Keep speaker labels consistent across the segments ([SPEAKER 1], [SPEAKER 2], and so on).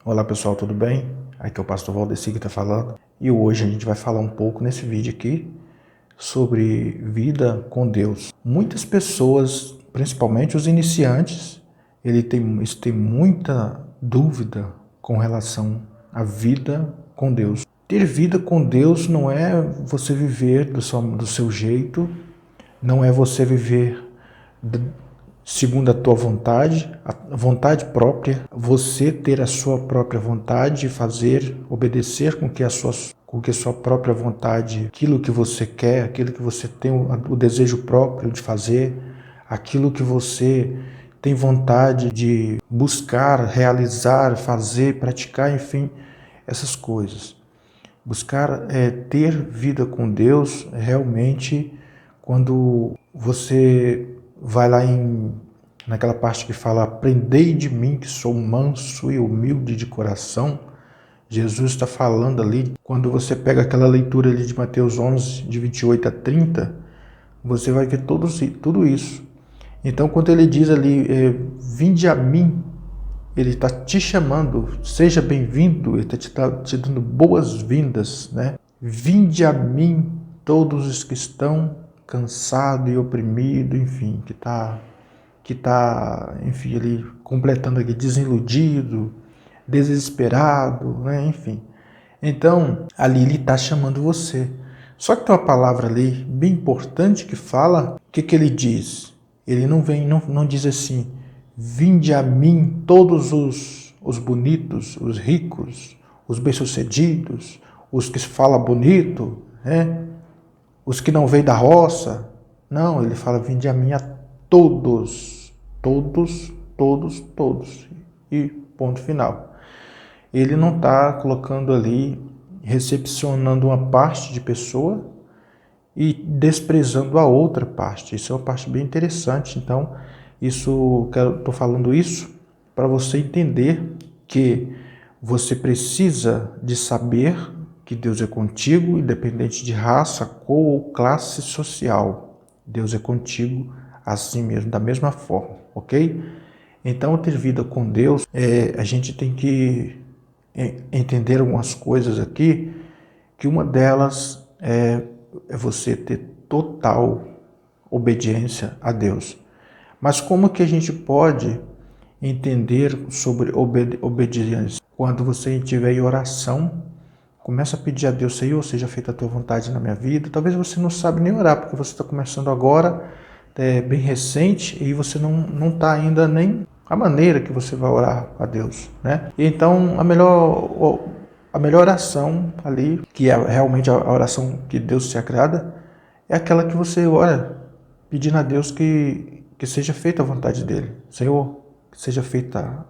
[SPEAKER 1] Olá pessoal, tudo bem? Aqui é o pastor Valdeci que está falando. E hoje a gente vai falar um pouco nesse vídeo aqui sobre vida com Deus. Muitas pessoas, principalmente os iniciantes, eles têm muita dúvida com relação à vida com Deus. Ter vida com Deus não é você viver do seu jeito, não é você viver segundo a tua vontade, a vontade própria, você ter a sua própria vontade, fazer, obedecer com que a sua própria vontade, aquilo que você quer, aquilo que você tem o desejo próprio de fazer, aquilo que você tem vontade de buscar, realizar, fazer, praticar, enfim, essas coisas. Buscar ter vida com Deus realmente quando você vai lá naquela parte que fala: aprendei de mim que sou manso e humilde de coração. Jesus está falando ali, quando você pega aquela leitura ali de Mateus 11, de 28 a 30, você vai ver tudo isso. Então, quando ele diz ali, vinde a mim, ele está te chamando, seja bem-vindo, ele está te dando boas-vindas, né? Vinde a mim, todos os que estão cansados e oprimidos, enfim, enfim, ele completando aqui, desiludido, desesperado, né? Enfim. Então, ali ele está chamando você. Só que tem uma palavra ali bem importante que fala, o que ele diz? Ele não diz assim: vinde a mim todos os bonitos, os ricos, os bem-sucedidos, os que falam bonito, né? Os que não veio da roça. Não, ele fala: vinde a mim a todos, todos, todos, todos. E ponto final. Ele não está colocando ali, recepcionando uma parte de pessoa e desprezando a outra parte. Isso é uma parte bem interessante. Então, estou falando isso para você entender que você precisa de saber que Deus é contigo, independente de raça, cor ou classe social. Deus é contigo assim mesmo, da mesma forma, ok? Então, ter vida com Deus, a gente tem que entender algumas coisas aqui, que uma delas é você ter total obediência a Deus. Mas como que a gente pode entender sobre obediência? Quando você estiver em oração, começa a pedir a Deus: Senhor, seja feita a tua vontade na minha vida. Talvez você não sabe nem orar, porque você está começando agora, bem recente, e você não está ainda nem a maneira que você vai orar a Deus, né? Então, a melhor oração ali, que é realmente a oração que Deus se agrada, é aquela que você ora pedindo a Deus que seja feita a vontade dele. Senhor, que seja feita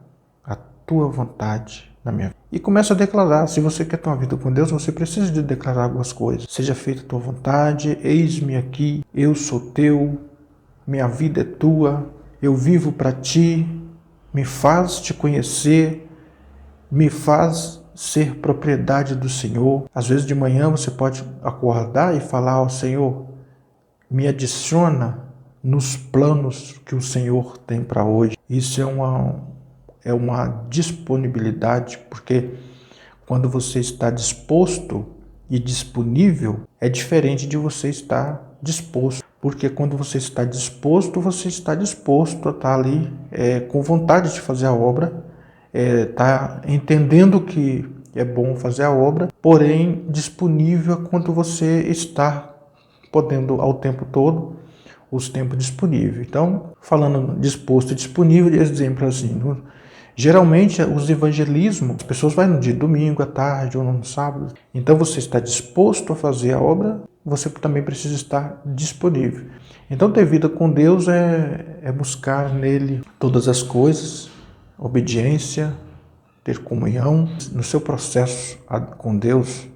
[SPEAKER 1] a tua vontade na minha vida. E começa a declarar. Se você quer ter uma vida com Deus, você precisa de declarar algumas coisas. Seja feita a tua vontade, eis-me aqui, eu sou teu, minha vida é tua, eu vivo para ti, me faz te conhecer, me faz ser propriedade do Senhor. Às vezes de manhã você pode acordar e falar ao Senhor: me adiciona nos planos que o Senhor tem para hoje. Isso é uma disponibilidade, porque quando você está disposto e disponível, é diferente de você estar disposto. Porque quando você está disposto a estar ali com vontade de fazer a obra, está entendendo que é bom fazer a obra, porém disponível quando você está podendo ao tempo todo, os tempos disponíveis. Então, falando disposto e disponível, exemplo assim, geralmente os evangelismos, as pessoas vão no dia domingo, à tarde ou no sábado. Então você está disposto a fazer a obra, você também precisa estar disponível. Então ter vida com Deus é buscar nele todas as coisas, obediência, ter comunhão. No seu processo com Deus,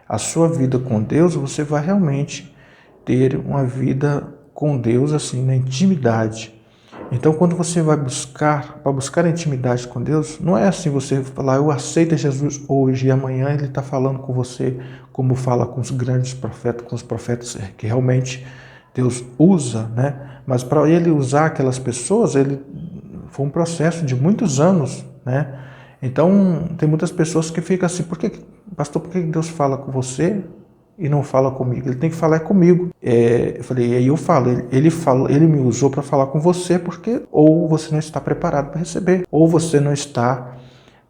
[SPEAKER 1] a sua vida com Deus, você vai realmente ter uma vida com Deus assim, na intimidade. Então, quando você vai para buscar a intimidade com Deus, não é assim você falar: eu aceito Jesus hoje e amanhã ele está falando com você, como fala com os grandes profetas, com os profetas que realmente Deus usa, né? Mas para ele usar aquelas pessoas, ele foi um processo de muitos anos, né? Então, tem muitas pessoas que ficam assim, pastor, por que Deus fala com você e não fala comigo? Ele tem que falar comigo. Eu falei, aí eu falo, ele me usou para falar com você, porque ou você não está preparado para receber, ou você não está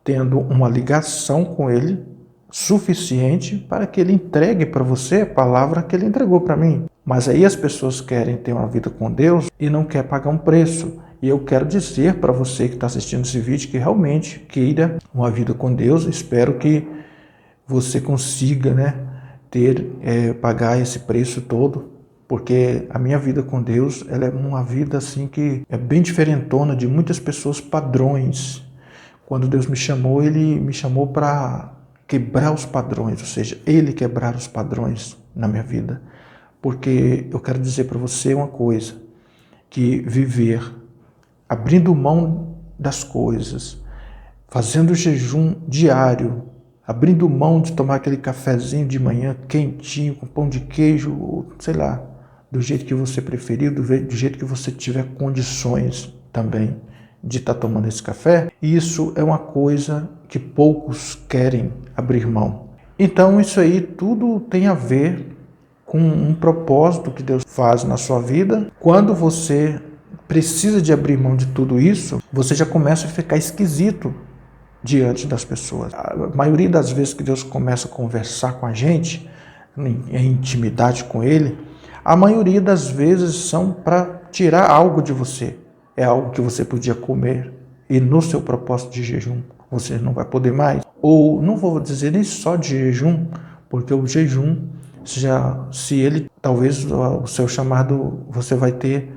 [SPEAKER 1] tendo uma ligação com ele suficiente para que ele entregue para você a palavra que ele entregou para mim. Mas aí as pessoas querem ter uma vida com Deus e não querem pagar um preço. E eu quero dizer para você que está assistindo esse vídeo que realmente queira uma vida com Deus. Espero que você consiga, pagar esse preço todo, porque a minha vida com Deus, ela é uma vida assim que é bem diferentona de muitas pessoas padrões. Quando Deus me chamou, Ele me chamou para quebrar os padrões, ou seja, Ele quebrar os padrões na minha vida. Porque eu quero dizer para você uma coisa, que viver abrindo mão das coisas, fazendo jejum diário, abrindo mão de tomar aquele cafezinho de manhã quentinho, com pão de queijo, ou, sei lá, do jeito que você preferir, do jeito que você tiver condições também de estar tomando esse café, isso é uma coisa que poucos querem abrir mão. Então isso aí tudo tem a ver com um propósito que Deus faz na sua vida. Quando você precisa de abrir mão de tudo isso, você já começa a ficar esquisito diante das pessoas. A maioria das vezes que Deus começa a conversar com a gente, em intimidade com Ele, a maioria das vezes são para tirar algo de você. É algo que você podia comer e no seu propósito de jejum você não vai poder mais. Ou não vou dizer nem só de jejum, porque o jejum, se ele, talvez o seu chamado, você vai ter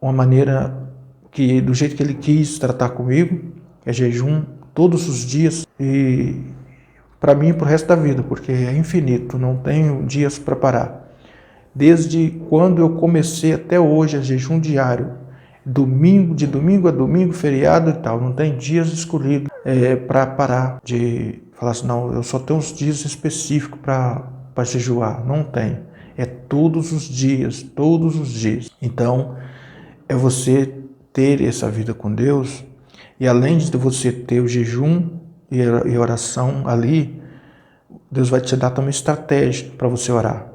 [SPEAKER 1] uma maneira que, do jeito que ele quis tratar comigo, é jejum todos os dias e para mim e para o resto da vida, porque é infinito, não tenho dias para parar. Desde quando eu comecei até hoje a jejum diário, de domingo a domingo, feriado e tal, não tem dias escolhidos para parar de falar assim, não, eu só tenho uns dias específicos para jejuar, não tem. É todos os dias, todos os dias. Então, é você ter essa vida com Deus, e além de você ter o jejum e a oração ali, Deus vai te dar também estratégia para você orar,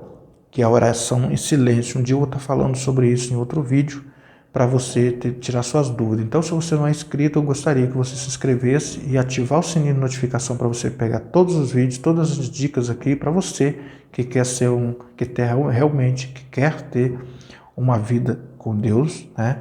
[SPEAKER 1] que é a oração em silêncio. Um dia eu vou estar falando sobre isso em outro vídeo, para você tirar suas dúvidas. Então, se você não é inscrito, eu gostaria que você se inscrevesse e ativar o sininho de notificação para você pegar todos os vídeos, todas as dicas aqui para você que quer quer ter uma vida com Deus, né?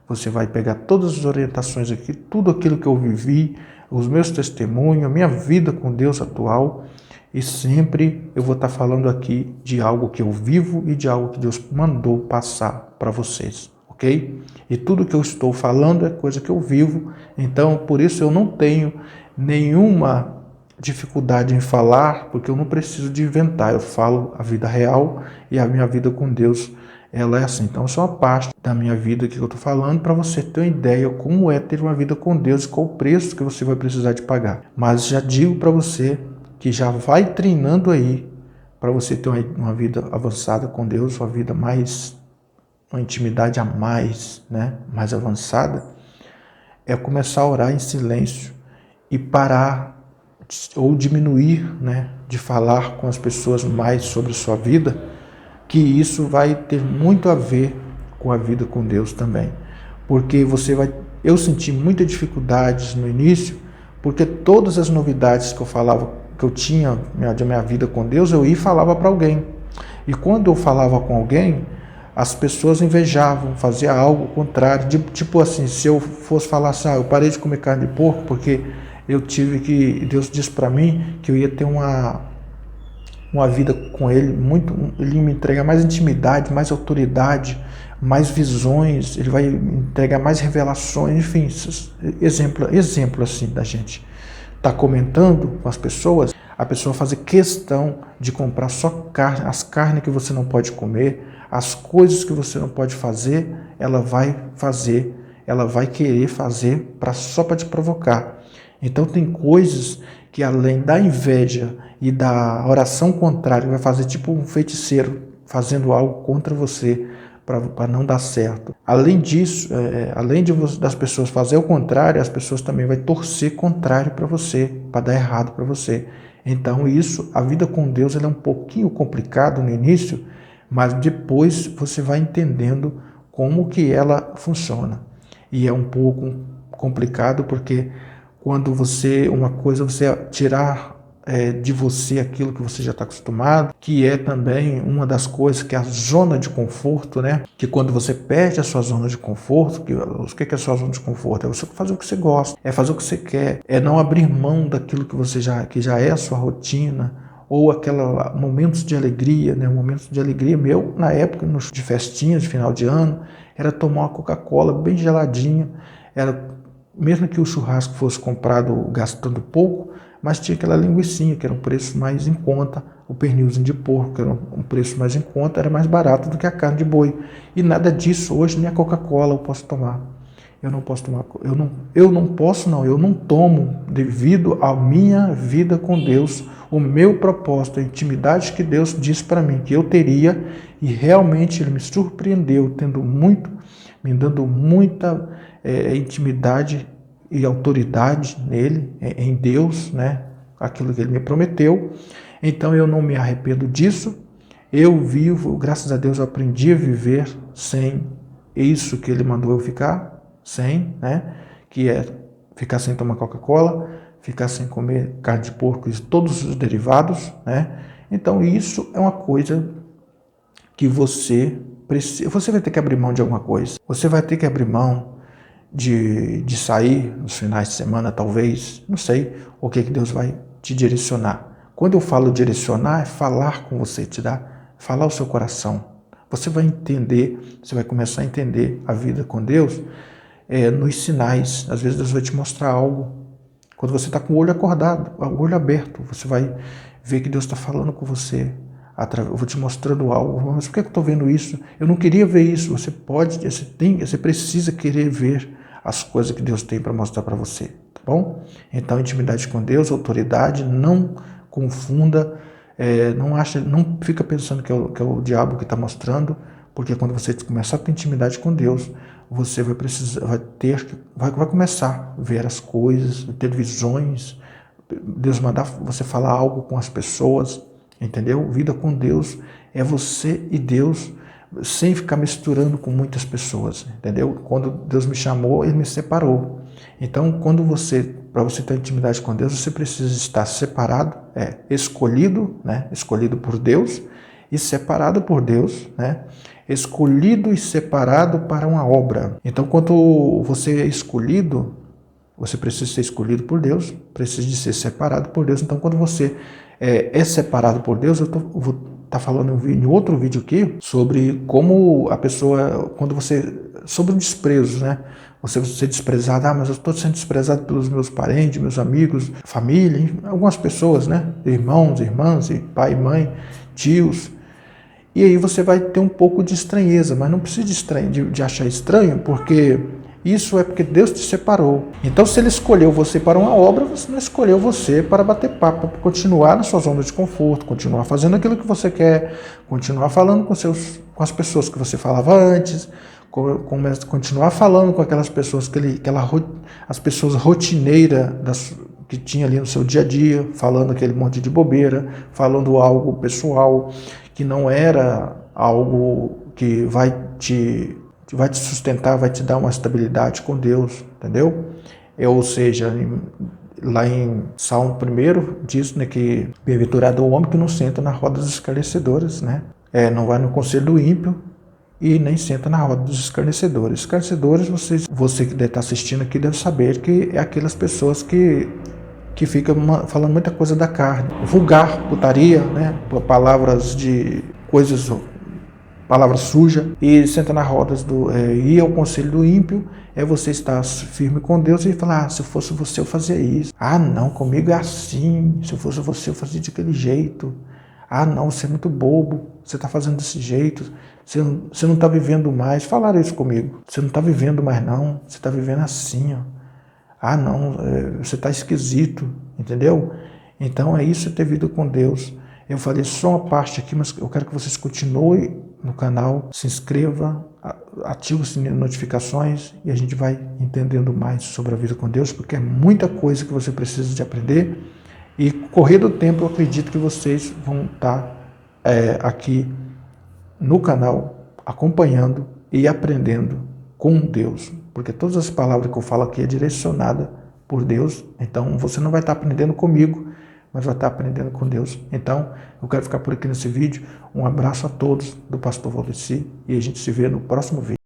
[SPEAKER 1] Você vai pegar todas as orientações aqui, tudo aquilo que eu vivi, os meus testemunhos, a minha vida com Deus atual, e sempre eu vou estar falando aqui de algo que eu vivo e de algo que Deus mandou passar para vocês. Ok? E tudo que eu estou falando é coisa que eu vivo, então por isso eu não tenho nenhuma dificuldade em falar, porque eu não preciso de inventar, eu falo a vida real e a minha vida com Deus, ela é assim. Então, isso é uma parte da minha vida que eu estou falando para você ter uma ideia como é ter uma vida com Deus e qual o preço que você vai precisar de pagar. Mas já digo para você que já vai treinando aí para você ter uma vida avançada com Deus, uma vida uma intimidade a mais, mais avançada, é começar a orar em silêncio e parar ou diminuir, de falar com as pessoas mais sobre sua vida, que isso vai ter muito a ver com a vida com Deus também. Porque eu senti muitas dificuldades no início, porque todas as novidades que eu falava, que eu tinha de minha vida com Deus, eu ia e falava para alguém. E quando eu falava com alguém, as pessoas invejavam, faziam algo contrário, tipo assim, se eu fosse falar assim, eu parei de comer carne de porco porque Deus disse para mim que eu ia ter uma vida com Ele, Ele me entrega mais intimidade, mais autoridade, mais visões, Ele vai me entregar mais revelações, enfim, exemplo assim da gente tá comentando com as pessoas, a pessoa fazer questão de comprar só carne, as carnes que você não pode comer, as coisas que você não pode fazer, ela vai fazer, ela vai querer fazer só para te provocar. Então tem coisas que além da inveja e da oração contrária, vai fazer tipo um feiticeiro fazendo algo contra você, para não dar certo. Além disso, das pessoas fazer o contrário, as pessoas também vão torcer contrário para você, para dar errado para você. Então a vida com Deus é um pouquinho complicado no início, mas depois você vai entendendo como que ela funciona. E é um pouco complicado porque quando você tirar de você aquilo que você já está acostumado, que é também uma das coisas que é a zona de conforto, né? Que quando você perde a sua zona de conforto, o que é a sua zona de conforto? É você fazer o que você gosta, é fazer o que você quer, é não abrir mão daquilo que já é a sua rotina, ou momentos de alegria, né? Momentos de alegria meu, na época, de festinhas de final de ano, era tomar uma Coca-Cola bem geladinha, mesmo que o churrasco fosse comprado gastando pouco, mas tinha aquela linguicinha, que era um preço mais em conta, o pernilzinho de porco, que era um preço mais em conta, era mais barato do que a carne de boi. E nada disso hoje, nem a Coca-Cola eu posso tomar. Eu não tomo devido à minha vida com Deus, o meu propósito, a intimidade que Deus disse para mim que eu teria, e realmente Ele me surpreendeu, me dando muita intimidade e autoridade nele, em Deus, né? Aquilo que Ele me prometeu. Então eu não me arrependo disso. Eu vivo, graças a Deus, eu aprendi a viver sem isso que Ele mandou eu ficar, sem, né? Que é ficar sem tomar Coca-Cola, ficar sem comer carne de porco e todos os derivados, né? Então isso é uma coisa que você vai ter que abrir mão de alguma coisa. Você vai ter que abrir mão de sair nos finais de semana, talvez, não sei o que Deus vai te direcionar. Quando eu falo direcionar, é falar com você, falar o seu coração. Você vai entender, você vai começar a entender a vida com Deus nos sinais. Às vezes Deus vai te mostrar algo. Quando você está com o olho acordado, o olho aberto, você vai ver que Deus está falando com você. Eu vou te mostrando algo. Mas por que eu estou vendo isso? Eu não queria ver isso. Você precisa querer ver as coisas que Deus tem para mostrar para você, tá bom? Então, intimidade com Deus, autoridade, não confunda, não fica pensando que é o diabo que está mostrando, porque quando você começar a ter intimidade com Deus, você vai começar a ver as coisas, ter visões, Deus mandar você falar algo com as pessoas, entendeu? Vida com Deus é você e Deus, sem ficar misturando com muitas pessoas, entendeu? Quando Deus me chamou, Ele me separou. Então, para você ter intimidade com Deus, você precisa estar separado, escolhido, né? Escolhido por Deus e separado por Deus, né? Escolhido e separado para uma obra. Então, quando você é escolhido, você precisa ser escolhido por Deus, precisa de ser separado por Deus. Então, quando você é separado por Deus, vou estar falando em outro vídeo aqui sobre como a pessoa, sobre o desprezo, né? Você ser desprezado, mas eu estou sendo desprezado pelos meus parentes, meus amigos, família, algumas pessoas, né? Irmãos, irmãs, pai e mãe, tios. E aí você vai ter um pouco de estranheza, mas não precisa de achar estranho, porque isso é porque Deus te separou. Então, se Ele escolheu você para uma obra, você não escolheu você para bater papo, para continuar na sua zona de conforto, continuar fazendo aquilo que você quer, continuar falando com as pessoas que você falava antes, continuar falando com aquelas pessoas as pessoas rotineiras que tinha ali no seu dia a dia, falando aquele monte de bobeira, falando algo pessoal que não era algo que vai te sustentar, vai te dar uma estabilidade com Deus, entendeu? Ou seja, lá em Salmo 1 diz, né, que bem-aventurado é o homem que não senta na roda dos escarnecedores, né? Não vai no conselho do ímpio e nem senta na roda dos escarnecedores. Escarnecedores, você que deve estar assistindo aqui deve saber que é aquelas pessoas que ficam falando muita coisa da carne, vulgar, putaria, né? Palavra suja, e senta na roda ir ao conselho do ímpio, você estar firme com Deus e falar, se eu fosse você eu fazia isso, não, comigo é assim, se eu fosse você eu fazia daquele jeito, não, você é muito bobo, você está fazendo desse jeito, você não está vivendo mais, falaram isso comigo, você não está vivendo mais não, você está vivendo assim, ó. Não, você está esquisito, entendeu? Então é isso ter vida com Deus. Eu falei só uma parte aqui, mas eu quero que vocês continuem no canal, se inscreva, ative o sininho de notificações e a gente vai entendendo mais sobre a vida com Deus, porque é muita coisa que você precisa de aprender e correr do tempo eu acredito que vocês vão estar aqui no canal acompanhando e aprendendo com Deus, porque todas as palavras que eu falo aqui é direcionada por Deus, então você não vai estar aprendendo comigo, mas vai estar aprendendo com Deus. Então, eu quero ficar por aqui nesse vídeo. Um abraço a todos do Pastor Valdeci e a gente se vê no próximo vídeo.